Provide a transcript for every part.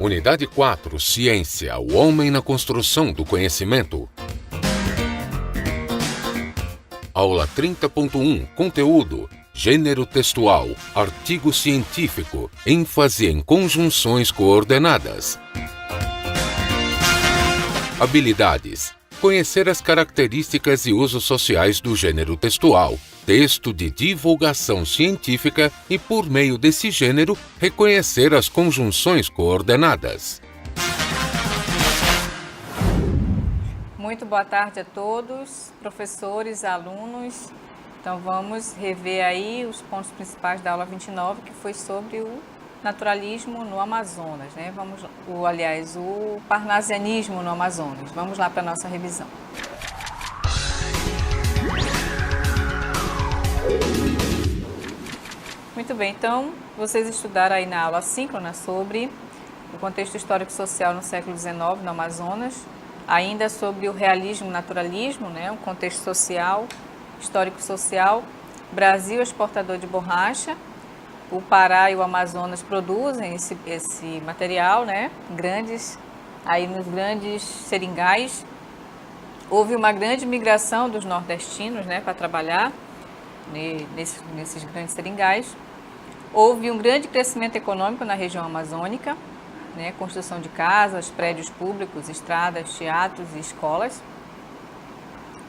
Unidade 4, Ciência, o homem na construção do conhecimento. Aula 30.1, Conteúdo, Gênero textual, artigo científico, ênfase em conjunções coordenadas. Habilidades. Conhecer as características e usos sociais do gênero textual, texto de divulgação científica e, por meio desse gênero, reconhecer as conjunções coordenadas. Muito boa tarde a todos, professores, alunos. Então vamos rever aí os pontos principais da aula 29, que foi sobre o naturalismo no Amazonas, né? O parnasianismo no Amazonas. Vamos lá para a nossa revisão. Muito bem, então vocês estudaram aí na aula síncrona sobre o contexto histórico-social no século XIX no Amazonas, ainda sobre o realismo-naturalismo, né? O contexto social, histórico-social, Brasil exportador de borracha. O Pará e o Amazonas produzem esse material, né? Aí nos grandes seringais. Houve uma grande migração dos nordestinos, né, para trabalhar nesses grandes seringais. Houve um grande crescimento econômico na região amazônica, né, construção de casas, prédios públicos, estradas, teatros e escolas.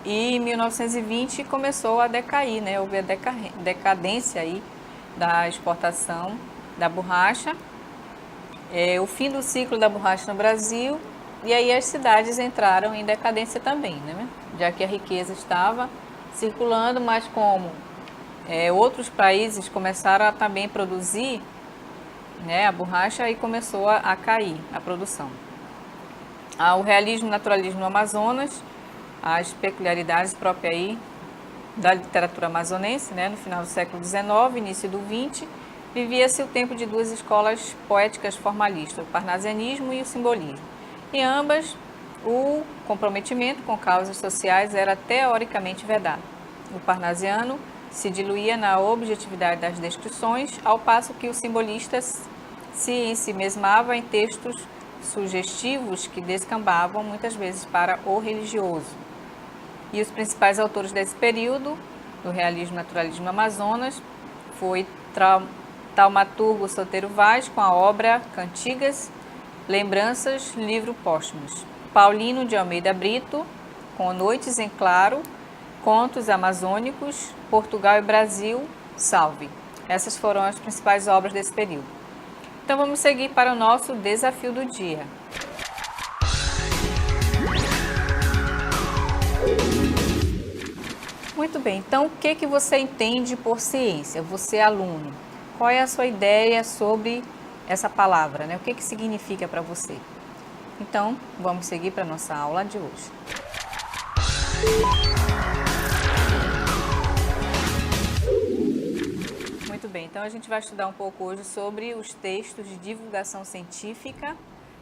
E em 1920 começou a decair, né? Houve a decadência aí da exportação da borracha, o fim do ciclo da borracha no Brasil, e aí as cidades entraram em decadência também, né? Já que a riqueza estava circulando, mas como outros países começaram a também produzir, né, a borracha, aí começou a cair a produção. O realismo e naturalismo no Amazonas, as peculiaridades próprias aí da literatura amazonense, né? No final do século XIX, início do XX, vivia-se o tempo de duas escolas poéticas formalistas, o parnasianismo e o simbolismo. Em ambas, o comprometimento com causas sociais era teoricamente vedado. O parnasiano se diluía na objetividade das descrições, ao passo que o simbolista se ensimesmava em textos sugestivos que descambavam muitas vezes para o religioso. E os principais autores desse período, do realismo e naturalismo no Amazonas, foi Taumaturgo Soteiro Vaz, com a obra Cantigas, Lembranças, livro póstumos. Paulino de Almeida Brito, com Noites em Claro, Contos Amazônicos, Portugal e Brasil, Salve. Essas foram as principais obras desse período. Então vamos seguir para o nosso desafio do dia. Muito bem, então o que você entende por ciência? Você é aluno, qual é a sua ideia sobre essa palavra, né? O que significa para você? Então, vamos seguir para a nossa aula de hoje. Muito bem, então a gente vai estudar um pouco hoje sobre os textos de divulgação científica,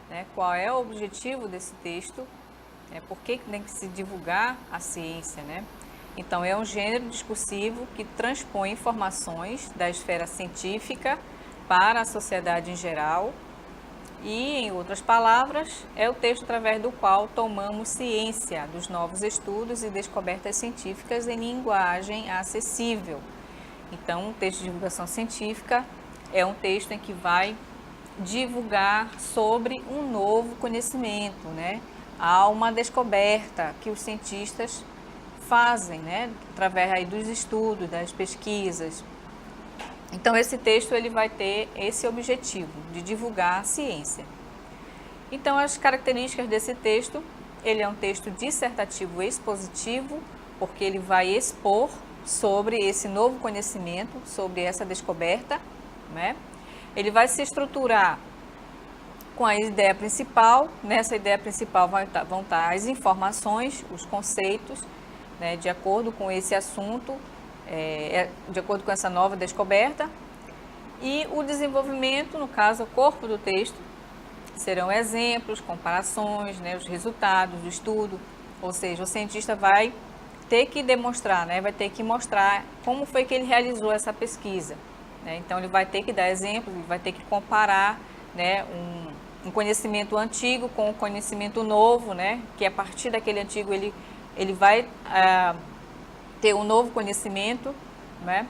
né? Qual é o objetivo desse texto, por que tem que se divulgar a ciência, né? Então, é um gênero discursivo que transpõe informações da esfera científica para a sociedade em geral e, em outras palavras, é o texto através do qual tomamos ciência dos novos estudos e descobertas científicas em linguagem acessível. Então, o texto de divulgação científica é um texto em que vai divulgar sobre um novo conhecimento, né? Há uma descoberta que os cientistas fazem, né, através aí dos estudos, das pesquisas. Então, esse texto ele vai ter esse objetivo de divulgar a ciência. Então, as características desse texto, ele é um texto dissertativo expositivo, porque ele vai expor sobre esse novo conhecimento, sobre essa descoberta, né? Ele vai se estruturar com a ideia principal. Nessa ideia principal vão estar as informações, os conceitos, né, de acordo com esse assunto, de acordo com essa nova descoberta, e o desenvolvimento, no caso, o corpo do texto, serão exemplos, comparações, né, os resultados do estudo, ou seja, o cientista vai ter que demonstrar, né, vai ter que mostrar como foi que ele realizou essa pesquisa, né? Então, ele vai ter que dar exemplos, ele vai ter que comparar, né, um conhecimento antigo com um conhecimento novo, né? Que a partir daquele antigo ele vai ter um novo conhecimento, né?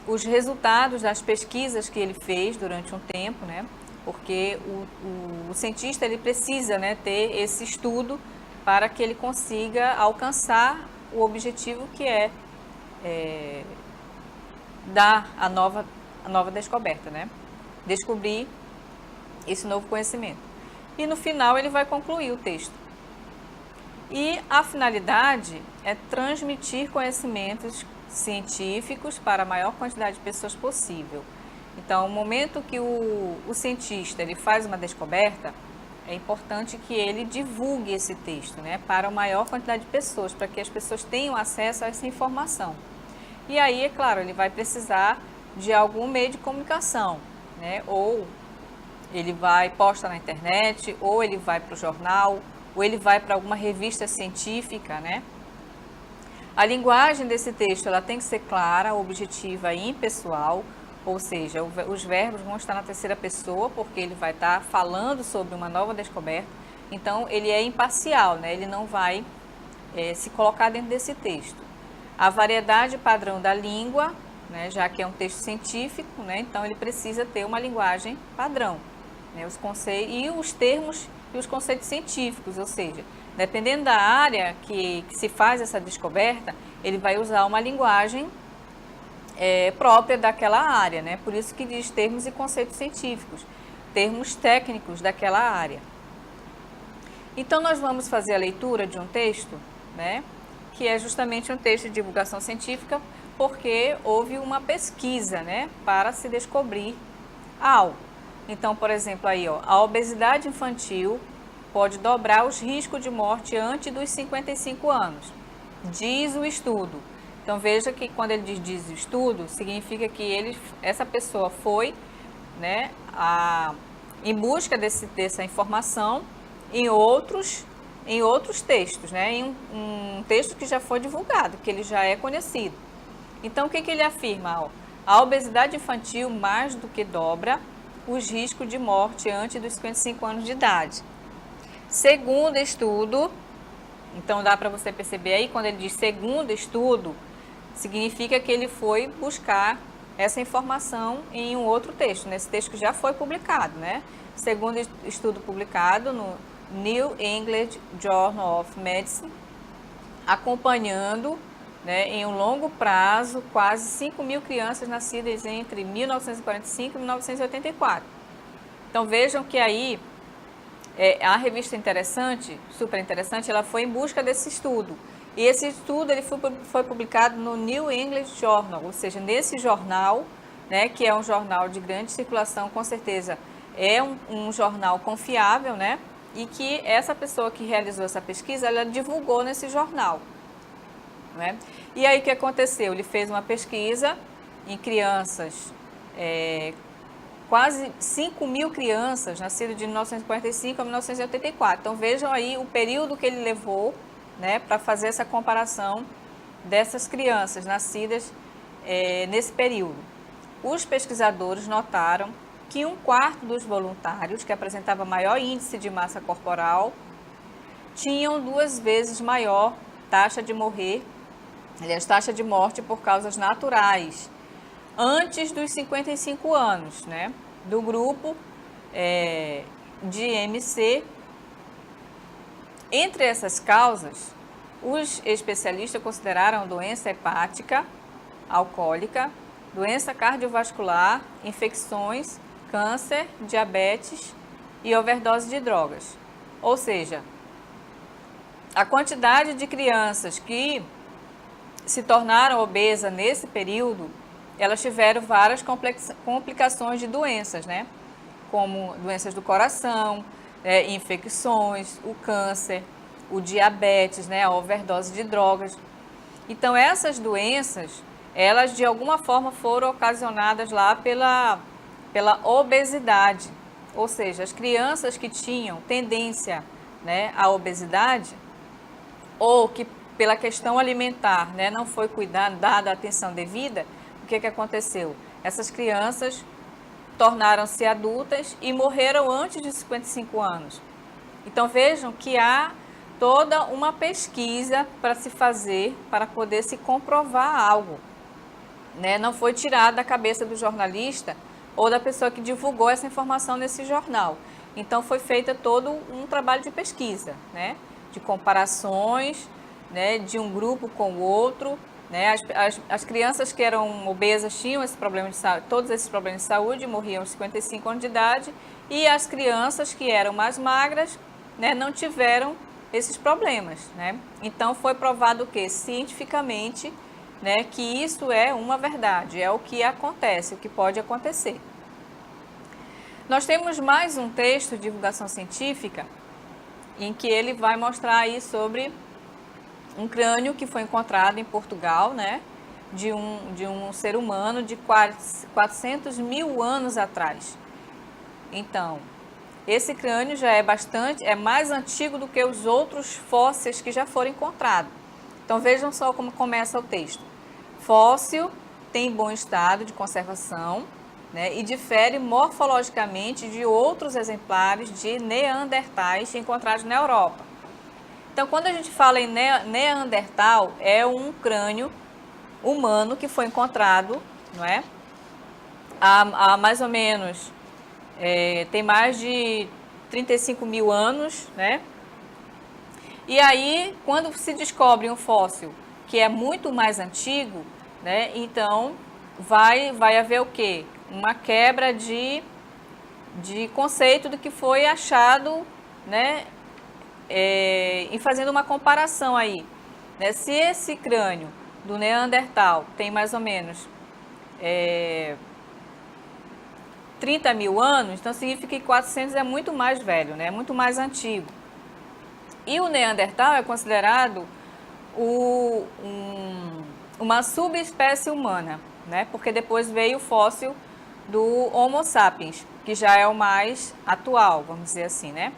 Os resultados das pesquisas que ele fez durante um tempo, né? Porque o cientista ele precisa, né, ter esse estudo para que ele consiga alcançar o objetivo que é dar a nova descoberta, né? Descobrir esse novo conhecimento. E no final ele vai concluir o texto. E a finalidade é transmitir conhecimentos científicos para a maior quantidade de pessoas possível. Então, no momento que o cientista ele faz uma descoberta, é importante que ele divulgue esse texto, né, para a maior quantidade de pessoas, para que as pessoas tenham acesso a essa informação. E aí, é claro, ele vai precisar de algum meio de comunicação, né, ou ele vai posta na internet, ou ele vai para o jornal, ou ele vai para alguma revista científica, né? A linguagem desse texto ela tem que ser clara, objetiva e impessoal, ou seja, os verbos vão estar na terceira pessoa, porque ele vai estar falando sobre uma nova descoberta. Então, ele é imparcial, né? Ele não vai se colocar dentro desse texto. A variedade padrão da língua, né? Já que é um texto científico, né? Então ele precisa ter uma linguagem padrão, né? Os conceitos e os termos e os conceitos científicos, ou seja, dependendo da área que se faz essa descoberta, ele vai usar uma linguagem própria daquela área, né? Por isso que diz termos e conceitos científicos, termos técnicos daquela área. Então, nós vamos fazer a leitura de um texto, né? Que é justamente um texto de divulgação científica, porque houve uma pesquisa, né? Para se descobrir algo. Então, por exemplo, aí, ó, a obesidade infantil pode dobrar os riscos de morte antes dos 55 anos, diz o estudo. Então, veja que quando ele diz o estudo, significa que essa pessoa foi, né, em busca dessa informação em outros textos, né, em um texto que já foi divulgado, que ele já é conhecido. Então, o que ele afirma? Ó, a obesidade infantil mais do que dobra os riscos de morte antes dos 55 anos de idade. Segundo estudo, então dá para você perceber aí, quando ele diz segundo estudo, significa que ele foi buscar essa informação em um outro texto, nesse texto que já foi publicado, né? Segundo estudo publicado no New England Journal of Medicine, acompanhando, né, em um longo prazo, quase 5 mil crianças nascidas entre 1945 e 1984. Então, vejam que aí a revista interessante, super interessante, ela foi em busca desse estudo. E esse estudo ele foi publicado no New England Journal, ou seja, nesse jornal, né, que é um jornal de grande circulação, com certeza é um jornal confiável, né, e que essa pessoa que realizou essa pesquisa, ela divulgou nesse jornal. Né? E aí o que aconteceu? Ele fez uma pesquisa em crianças, quase 5 mil crianças nascidas de 1945 a 1984. Então vejam aí o período que ele levou, né, para fazer essa comparação dessas crianças nascidas nesse período. Os pesquisadores notaram que 1/4 dos voluntários que apresentava maior índice de massa corporal tinham 2 vezes maior taxa de taxa de morte por causas naturais, antes dos 55 anos, né, do grupo de MC. Entre essas causas, os especialistas consideraram doença hepática, alcoólica, doença cardiovascular, infecções, câncer, diabetes e overdose de drogas. Ou seja, a quantidade de crianças que se tornaram obesas nesse período, elas tiveram várias complicações de doenças, né? Como doenças do coração, infecções, o câncer, o diabetes, né? A overdose de drogas. Então, essas doenças, elas de alguma forma foram ocasionadas lá pela obesidade. Ou seja, as crianças que tinham tendência, né, à obesidade, ou que pela questão alimentar, né, não foi dada a atenção devida, o que aconteceu? Essas crianças tornaram-se adultas e morreram antes de 55 anos. Então vejam que há toda uma pesquisa para se fazer, para poder se comprovar algo, né? Não foi tirado da cabeça do jornalista ou da pessoa que divulgou essa informação nesse jornal. Então foi feito todo um trabalho de pesquisa, né? De comparações, né? De um grupo com o outro, né? As crianças que eram obesas tinham esse problema de saúde, todos esses problemas de saúde, morriam aos 55 anos de idade, e as crianças que eram mais magras, né, não tiveram esses problemas, né? Então foi provado o que? Cientificamente, né, que isso é uma verdade, é o que acontece, o que pode acontecer. Nós temos mais um texto de divulgação científica em que ele vai mostrar aí sobre um crânio que foi encontrado em Portugal, né, de um ser humano de 400 mil anos atrás. Então, esse crânio já é mais antigo do que os outros fósseis que já foram encontrados. Então vejam só como começa o texto. Fóssil tem bom estado de conservação, né, e difere morfologicamente de outros exemplares de neandertais encontrados na Europa. Então, quando a gente fala em neandertal, é um crânio humano que foi encontrado, não é? Há mais ou menos, tem mais de 35 mil anos, né? E aí, quando se descobre um fóssil que é muito mais antigo, né? Então, vai haver o quê? Uma quebra de conceito do que foi achado, né? E fazendo uma comparação aí, né? Se esse crânio do Neandertal tem mais ou menos 30 mil anos, então significa que 400 é muito mais velho, né? Muito mais antigo. E o Neandertal é considerado uma subespécie humana, né? Porque depois veio o fóssil do Homo sapiens, que já é o mais atual, vamos dizer assim, né?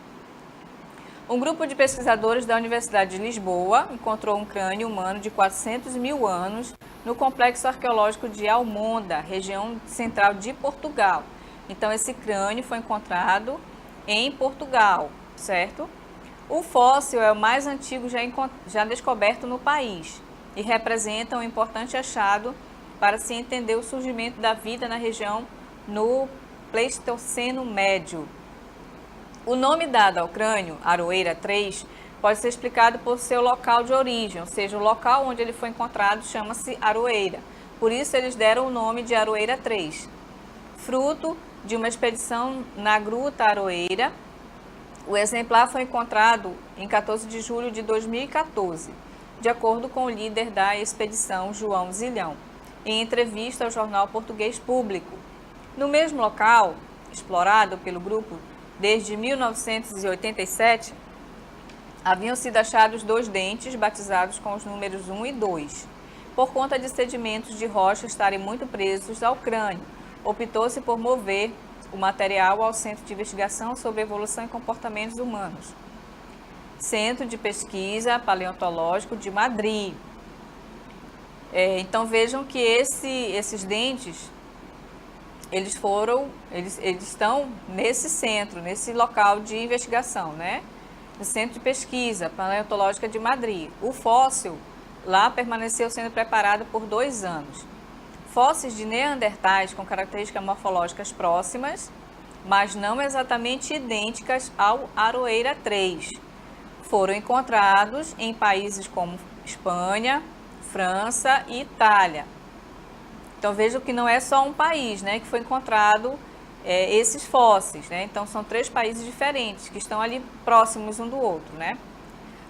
Um grupo de pesquisadores da Universidade de Lisboa encontrou um crânio humano de 400 mil anos no complexo arqueológico de Almonda, região central de Portugal. Então, esse crânio foi encontrado em Portugal, certo? O fóssil é o mais antigo já descoberto no país e representa um importante achado para se entender o surgimento da vida na região no Pleistoceno Médio. O nome dado ao crânio, Aroeira III, pode ser explicado por seu local de origem, ou seja, o local onde ele foi encontrado chama-se Aroeira. Por isso, eles deram o nome de Aroeira III. Fruto de uma expedição na Gruta Aroeira, o exemplar foi encontrado em 14 de julho de 2014, de acordo com o líder da expedição, João Zilhão, em entrevista ao jornal Português Público. No mesmo local, explorado pelo grupo desde 1987, haviam sido achados 2 dentes batizados com os números 1 e 2. Por conta de sedimentos de rocha estarem muito presos ao crânio, optou-se por mover o material ao Centro de Investigação sobre Evolução e Comportamentos Humanos, Centro de Pesquisa Paleontológico de Madrid. Então vejam que esses dentes, eles estão nesse centro, nesse local de investigação, né? No Centro de Pesquisa Paleontológica de Madrid. O fóssil lá permaneceu sendo preparado por 2 anos. Fósseis de neandertais com características morfológicas próximas, mas não exatamente idênticas ao Aroeira III, foram encontrados em países como Espanha, França e Itália. Então vejam que não é só um país, né, que foi encontrado esses fósseis, né? Então são 3 países diferentes que estão ali próximos um do outro, né?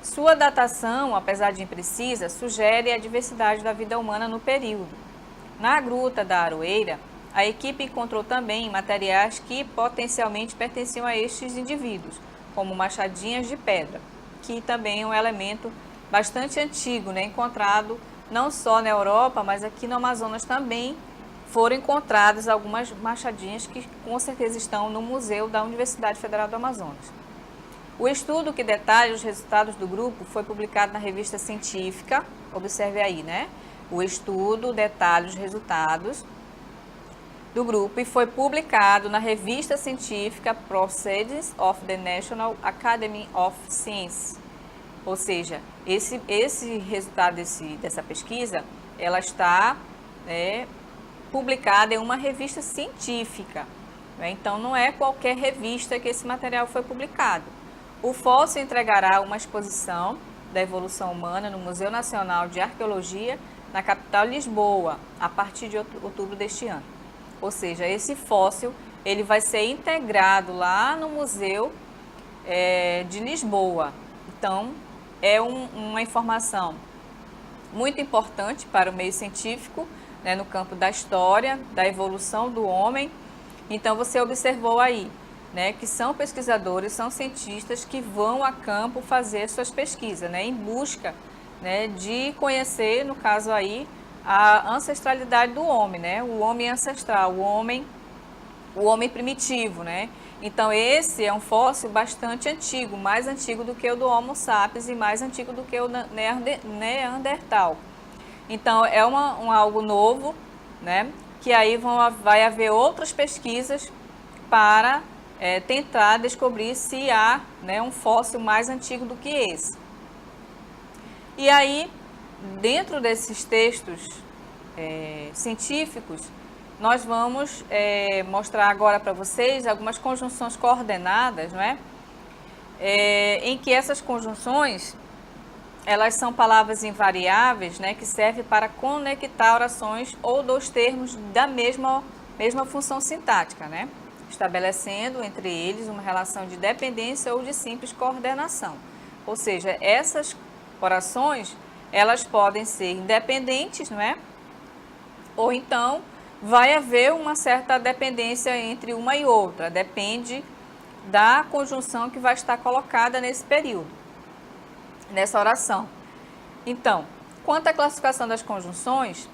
Sua datação, apesar de imprecisa, sugere a diversidade da vida humana no período. Na Gruta da Aroeira, a equipe encontrou também materiais que potencialmente pertenciam a estes indivíduos, como machadinhas de pedra, que também é um elemento bastante antigo, né, encontrado não só na Europa, mas aqui no Amazonas também foram encontradas algumas machadinhas que com certeza estão no Museu da Universidade Federal do Amazonas. O estudo que detalha os resultados do grupo foi publicado na revista científica, observe aí, né? O estudo detalha os resultados do grupo e foi publicado na revista científica Proceedings of the National Academy of Sciences. Ou seja, esse resultado dessa pesquisa, ela está publicada em uma revista científica. Né? Então, não é qualquer revista que esse material foi publicado. O fóssil entregará uma exposição da evolução humana no Museu Nacional de Arqueologia, na capital Lisboa, a partir de outubro deste ano. Ou seja, esse fóssil ele vai ser integrado lá no Museu de Lisboa. Então, é uma informação muito importante para o meio científico, né, no campo da história, da evolução do homem. Então, você observou aí, né, que são pesquisadores, são cientistas que vão a campo fazer suas pesquisas, né, em busca, né, de conhecer, no caso aí, a ancestralidade do homem, né, o homem ancestral, o homem primitivo, né. Então, esse é um fóssil bastante antigo, mais antigo do que o do Homo sapiens e mais antigo do que o Neandertal. Então, é algo novo, né, que aí vai haver outras pesquisas para tentar descobrir se há, né, um fóssil mais antigo do que esse. E aí, dentro desses textos científicos, nós vamos mostrar agora para vocês algumas conjunções coordenadas, não é? Em que essas conjunções, elas são palavras invariáveis, né, que servem para conectar orações ou dois termos da mesma função sintática, né? Estabelecendo entre eles uma relação de dependência ou de simples coordenação. Ou seja, essas orações, elas podem ser independentes, não é? Ou então, vai haver uma certa dependência entre uma e outra, depende da conjunção que vai estar colocada nesse período, nessa oração. Então, quanto à classificação das conjunções,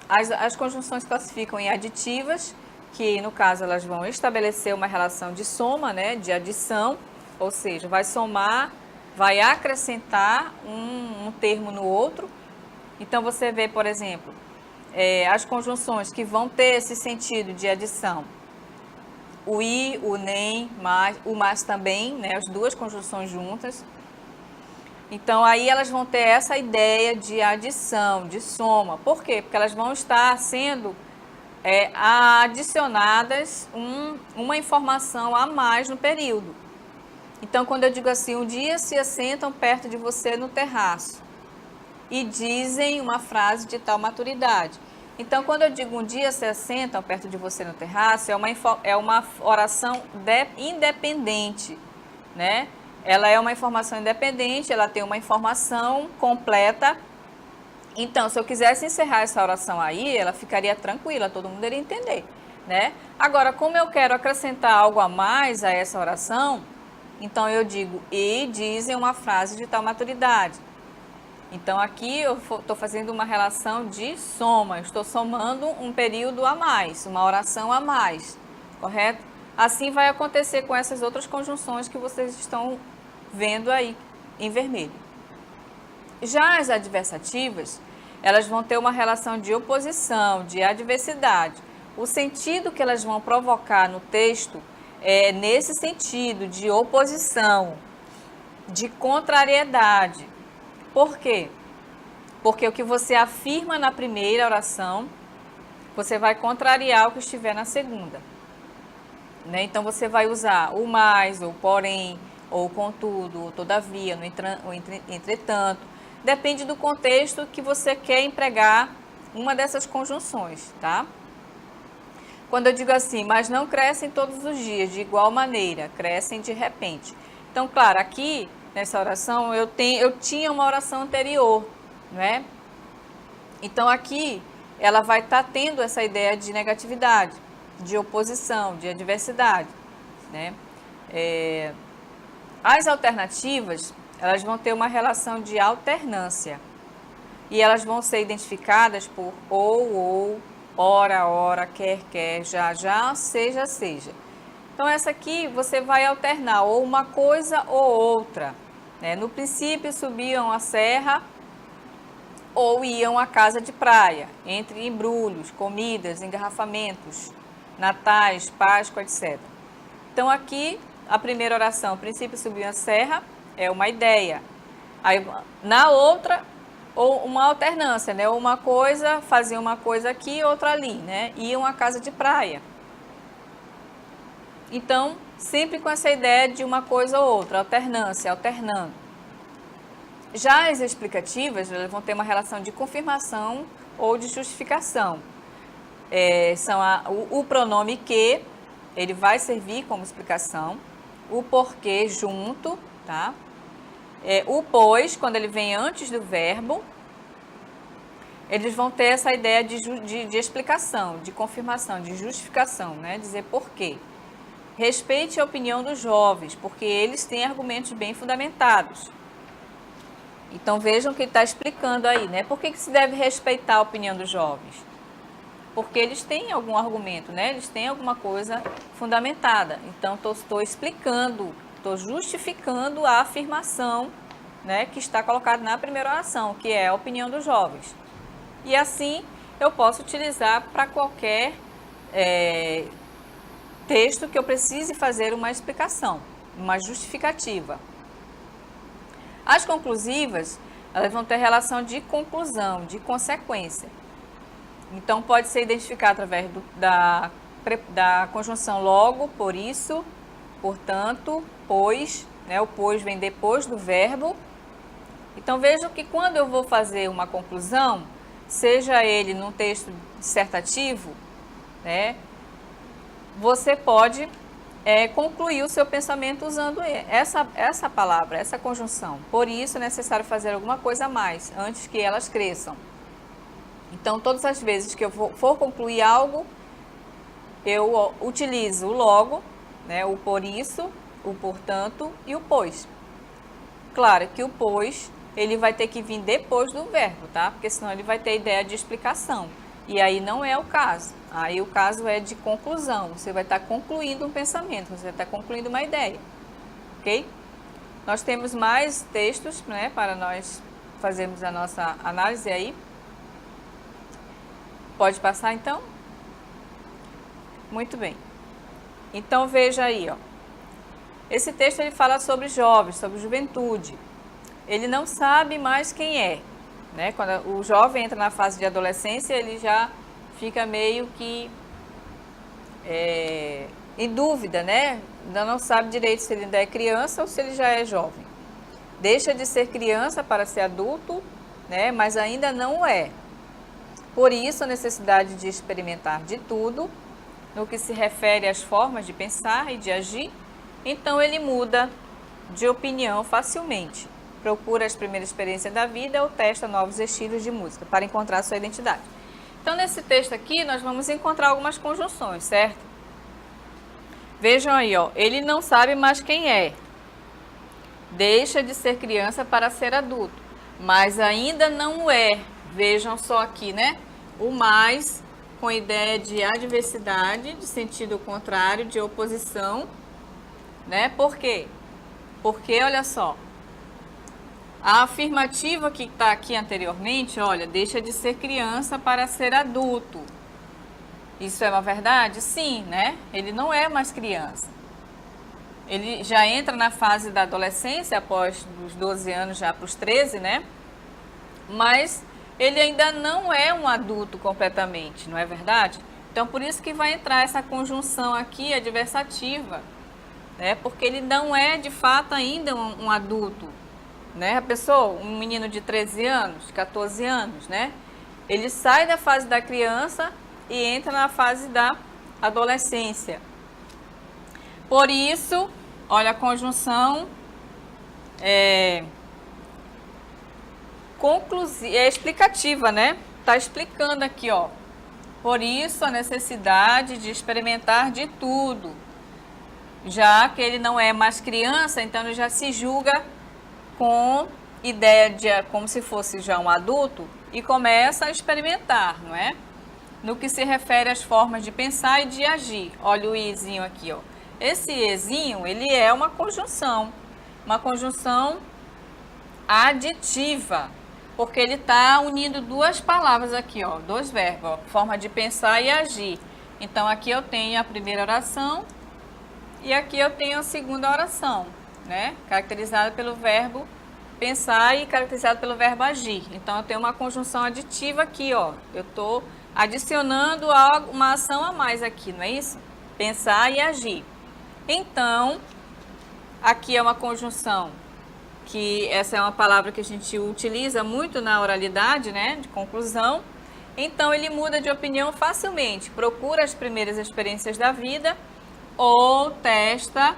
as conjunções classificam em aditivas, que no caso elas vão estabelecer uma relação de soma, né, de adição, ou seja, vai somar, vai acrescentar um termo no outro. Então, você vê, por exemplo, as conjunções que vão ter esse sentido de adição. O i, o nem, o mas também, né, as duas conjunções juntas. Então, aí elas vão ter essa ideia de adição, de soma. Por quê? Porque elas vão estar sendo adicionadas uma informação a mais no período. Então, quando eu digo assim, um dia se assentam perto de você no terraço e dizem uma frase de tal maturidade. Então, quando eu digo um dia se assentam perto de você no terraço, é uma oração independente, né? Ela é uma informação independente, ela tem uma informação completa. Então, se eu quisesse encerrar essa oração aí, ela ficaria tranquila, todo mundo iria entender, né? Agora, como eu quero acrescentar algo a mais a essa oração, então eu digo, e dizem uma frase de tal maturidade. Então, aqui eu estou fazendo uma relação de soma, estou somando um período a mais, uma oração a mais, correto? Assim vai acontecer com essas outras conjunções que vocês estão vendo aí em vermelho. Já as adversativas, elas vão ter uma relação de oposição, de adversidade. O sentido que elas vão provocar no texto é nesse sentido de oposição, de contrariedade. Por quê? Porque o que você afirma na primeira oração, você vai contrariar o que estiver na segunda. Né? Então, você vai usar o mais, ou porém, ou contudo, ou todavia, ou entretanto. Depende do contexto que você quer empregar uma dessas conjunções, tá? Quando eu digo assim, mas não crescem todos os dias, de igual maneira, crescem de repente. Então, claro, aqui, nessa oração, eu tinha uma oração anterior, não é? Então, aqui, ela vai estar tendo essa ideia de negatividade, de oposição, de adversidade, né? As alternativas, elas vão ter uma relação de alternância e elas vão ser identificadas por ou, ora, quer, já, seja. Então, essa aqui você vai alternar ou uma coisa ou outra. Né? No princípio, subiam a serra ou iam à casa de praia, entre embrulhos, comidas, engarrafamentos. natais, Páscoa, etc. Então aqui, a primeira oração, o princípio subiu a serra, é uma ideia. Aí, na outra, ou uma alternância, né? Uma coisa, fazia uma coisa aqui, outra ali, né? Iam à casa de praia. Então, sempre com essa ideia de uma coisa ou outra, alternância, alternando. Já as explicativas, elas vão ter uma relação de confirmação ou de justificação. São o pronome que, ele vai servir como explicação, o porquê junto, tá? O pois, quando ele vem antes do verbo, eles vão ter essa ideia de explicação, de confirmação, de justificação, né? Dizer porquê. Respeite a opinião dos jovens, porque eles têm argumentos bem fundamentados. Então vejam que ele está explicando aí, né? Por que se deve respeitar a opinião dos jovens? Porque eles têm algum argumento, né? Eles têm alguma coisa fundamentada. Então estou explicando, estou justificando a afirmação, né, que está colocada na primeira oração, que é a opinião dos jovens. E assim eu posso utilizar para qualquer texto que eu precise fazer uma explicação, uma justificativa. As conclusivas, elas vão ter relação de conclusão, de consequência. Então, pode ser identificado através da conjunção logo, por isso, portanto, pois, né? O pois vem depois do verbo. Então, vejam que quando eu vou fazer uma conclusão, seja ele num texto dissertativo, né? Você pode concluir o seu pensamento usando essa palavra, essa conjunção. Por isso é necessário fazer alguma coisa a mais, antes que elas cresçam. Então, todas as vezes que eu for concluir algo, eu utilizo o logo, né, o por isso, o portanto e o pois. Claro que o pois, ele vai ter que vir depois do verbo, tá? Porque senão ele vai ter ideia de explicação. E aí não é o caso. Aí o caso é de conclusão. Você vai estar concluindo um pensamento, você vai estar concluindo uma ideia. Ok? Nós temos mais textos, né, para nós fazermos a nossa análise aí. Pode passar então? Muito bem. Então veja aí, ó. Esse texto ele fala sobre jovens, sobre juventude. Ele não sabe mais quem é, né? Quando o jovem entra na fase de adolescência, ele já fica meio que em dúvida, né? Ainda não sabe direito se ele ainda é criança ou se ele já é jovem. Deixa de ser criança para ser adulto, né? Mas ainda não é. Por isso, a necessidade de experimentar de tudo, no que se refere às formas de pensar e de agir, então ele muda de opinião facilmente. Procura as primeiras experiências da vida ou testa novos estilos de música para encontrar sua identidade. Então, nesse texto aqui, nós vamos encontrar algumas conjunções, certo? Vejam aí, ó. Ele não sabe mais quem é. Deixa de ser criança para ser adulto, mas ainda não é. Vejam só aqui, né? O mais com ideia de adversidade, de sentido contrário, de oposição, né? Por quê? Porque, olha só, a afirmativa que está aqui anteriormente, olha, deixa de ser criança para ser adulto. Isso é uma verdade? Sim, né? Ele não é mais criança. Ele já entra na fase da adolescência, após os 12 anos já para os 13, né? Mas ele ainda não é um adulto completamente, não é verdade? Então, por isso que vai entrar essa conjunção aqui, adversativa, né? Porque ele não é, de fato, ainda um adulto, né? A pessoa, um menino de 13 anos, 14 anos, né? Ele sai da fase da criança e entra na fase da adolescência. Por isso, olha a conjunção explicativa, né? Tá explicando aqui, ó. Por isso a necessidade de experimentar de tudo. Já que ele não é mais criança, então ele já se julga com ideia de como se fosse já um adulto e começa a experimentar, não é? No que se refere às formas de pensar e de agir. Olha o izinho aqui, ó. Esse izinho, ele é uma conjunção aditiva, porque ele está unindo duas palavras aqui, ó, dois verbos, ó, forma de pensar e agir. Então, aqui eu tenho a primeira oração e aqui eu tenho a segunda oração, né? Caracterizada pelo verbo pensar e caracterizada pelo verbo agir. Então, eu tenho uma conjunção aditiva aqui, ó. Eu estou adicionando uma ação a mais aqui, não é isso? Pensar e agir. Então, aqui é uma conjunção que essa é uma palavra que a gente utiliza muito na oralidade, né? De conclusão. Então, ele muda de opinião facilmente, procura as primeiras experiências da vida ou testa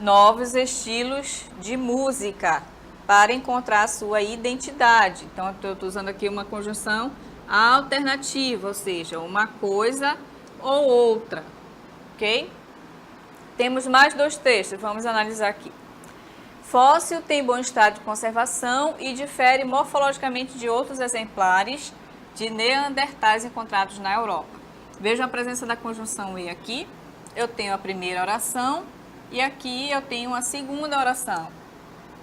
novos estilos de música para encontrar a sua identidade. Então, eu estou usando aqui uma conjunção alternativa, ou seja, uma coisa ou outra, ok? Temos mais 2 textos, vamos analisar aqui. Fóssil tem bom estado de conservação e difere morfologicamente de outros exemplares de neandertais encontrados na Europa. Vejam a presença da conjunção e aqui. Eu tenho a primeira oração e aqui eu tenho a segunda oração.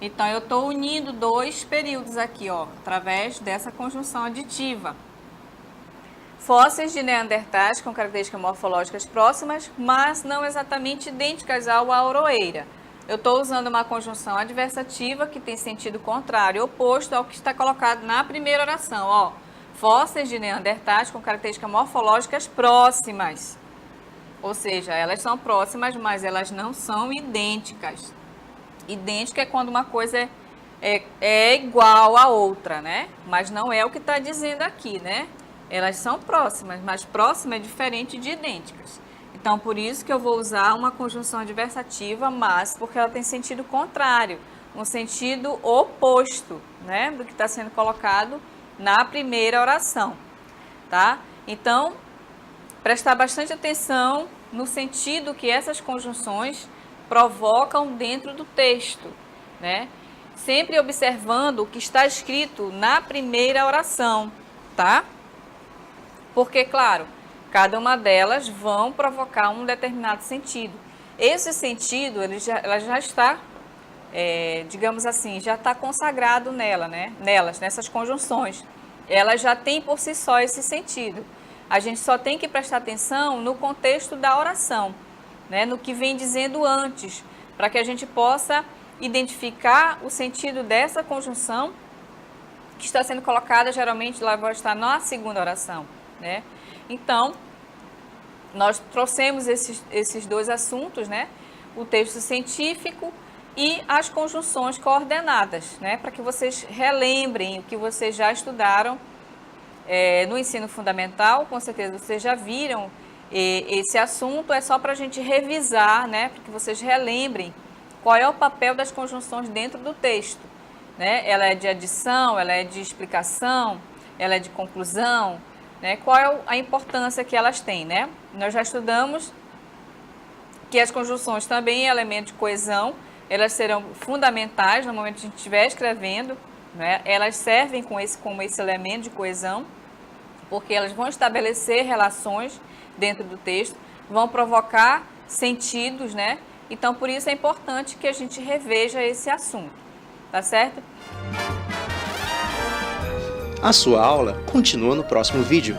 Então, eu estou unindo 2 períodos aqui, ó, através dessa conjunção aditiva. Fósseis de neandertais com características morfológicas próximas, mas não exatamente idênticas ao auroeira. Eu estou usando uma conjunção adversativa que tem sentido contrário, oposto ao que está colocado na primeira oração, ó. Fósseis de neandertais com características morfológicas próximas. Ou seja, elas são próximas, mas elas não são idênticas. Idêntica é quando uma coisa é igual à outra, né? Mas não é o que está dizendo aqui, né? Elas são próximas, mas próxima é diferente de idênticas. Então, por isso que eu vou usar uma conjunção adversativa, mas porque ela tem sentido contrário, um sentido oposto, né? Do que está sendo colocado na primeira oração, tá? Então, prestar bastante atenção no sentido que essas conjunções provocam dentro do texto, né? Sempre observando o que está escrito na primeira oração, tá? Porque, claro, cada uma delas vão provocar um determinado sentido. Esse sentido, ela já está, digamos assim, já está consagrado nelas, nessas conjunções. Elas já têm por si só esse sentido. A gente só tem que prestar atenção no contexto da oração, né, no que vem dizendo antes, para que a gente possa identificar o sentido dessa conjunção que está sendo colocada, geralmente lá vai estar na segunda oração, né? Então, nós trouxemos esses 2 assuntos, né? O texto científico e as conjunções coordenadas, né? Para que vocês relembrem o que vocês já estudaram no ensino fundamental. Com certeza vocês já viram esse assunto, é só para a gente revisar, né? Para que vocês relembrem qual é o papel das conjunções dentro do texto, né? Ela é de adição, ela é de explicação, ela é de conclusão, né? Qual é a importância que elas têm, né? Nós já estudamos que as conjunções também é elemento de coesão, elas serão fundamentais no momento que a gente estiver escrevendo, né? Elas servem como esse elemento de coesão, porque elas vão estabelecer relações dentro do texto, vão provocar sentidos, né? Então, por isso é importante que a gente reveja esse assunto, tá certo? A sua aula continua no próximo vídeo.